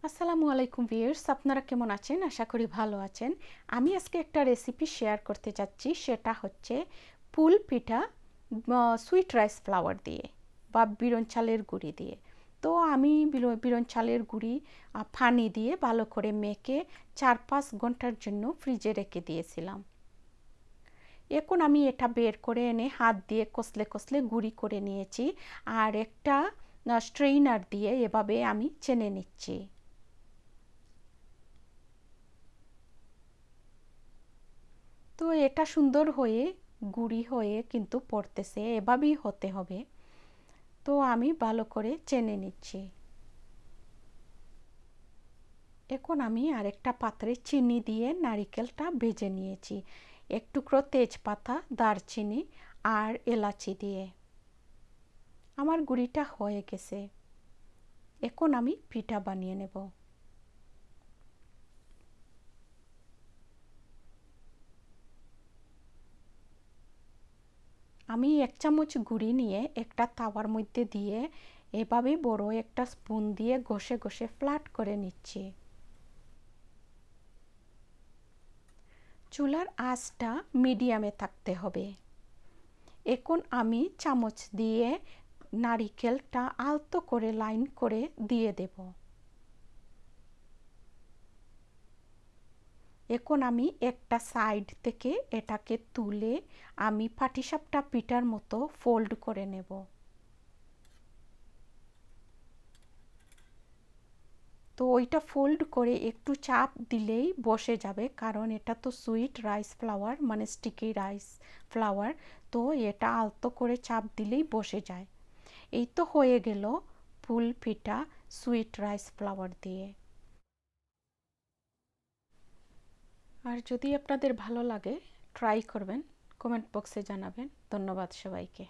আসসালামু আলাইকুম ভিউয়ার্স, আপনারা কেমন আছেন? আশা করি ভালো আছেন। আমি আজকে একটা রেসিপি শেয়ার করতে যাচ্ছি, সেটা হচ্ছে পুল পিঠা সুইট রাইস ফ্লাওয়ার দিয়ে বা বিরন চালের গুঁড়ি দিয়ে। তো আমি বিরন চালের গুঁড়ি পানি দিয়ে ভালো করে মেখে 4-5 ঘন্টার জন্য ফ্রিজে রেখে দিয়েছিলাম। এখন আমি এটা বের করে এনে হাত দিয়ে কষলে কষলে গুঁড়ি করে নিয়েছি, আর একটা স্ট্রেইনার দিয়ে এভাবে আমি চেনে নিচ্ছি। তো এটা সুন্দর হয়ে গুঁড়ি হয়ে কিন্তু পড়তেছে, এভাবেই হতে হবে। তো আমি ভালো করে চেনে নিচ্ছি। এখন আমি আরেকটা পাত্রে চিনি দিয়ে নারিকেলটা ভেজে নিয়েছি, এক টুকরো তেজপাতা, দারচিনি আর এলাচি দিয়ে। আমার গুঁড়িটা হয়ে গেছে। এখন আমি পিঠা বানিয়ে নেব। আমি 1 চামচ গুঁড়ি নিয়ে একটা তাওয়ার মধ্যে দিয়ে এভাবে বড় একটা স্পুন দিয়ে ঘষে ঘষে ফ্ল্যাট করে নিচ্ছি। চুলার আঁচটা মিডিয়ামে থাকতে হবে। এখন আমি চামচ দিয়ে নারিকেলটা আলতো করে লাইন করে দিয়ে দেব। এখন আমি একটা সাইড থেকে এটাকে তুলে আমি পাটিসাপটা পিঠার মতো ফোল্ড করে নেব। তো ওইটা ফোল্ড করে একটু চাপ দিলেই বসে যাবে, কারণ এটা তো সুইট রাইস ফ্লাওয়ার মানে স্টিকি রাইস ফ্লাওয়ার। তো এটা আলতো করে চাপ দিলেই বসে যায়। এই তো হয়ে গেল পুল পিঠা সুইট রাইস ফ্লাওয়ার দিয়ে। আর যদি আপনাদের ভালো লাগে ট্রাই করবেন, কমেন্ট বক্সে জানাবেন। ধন্যবাদ সবাইকে।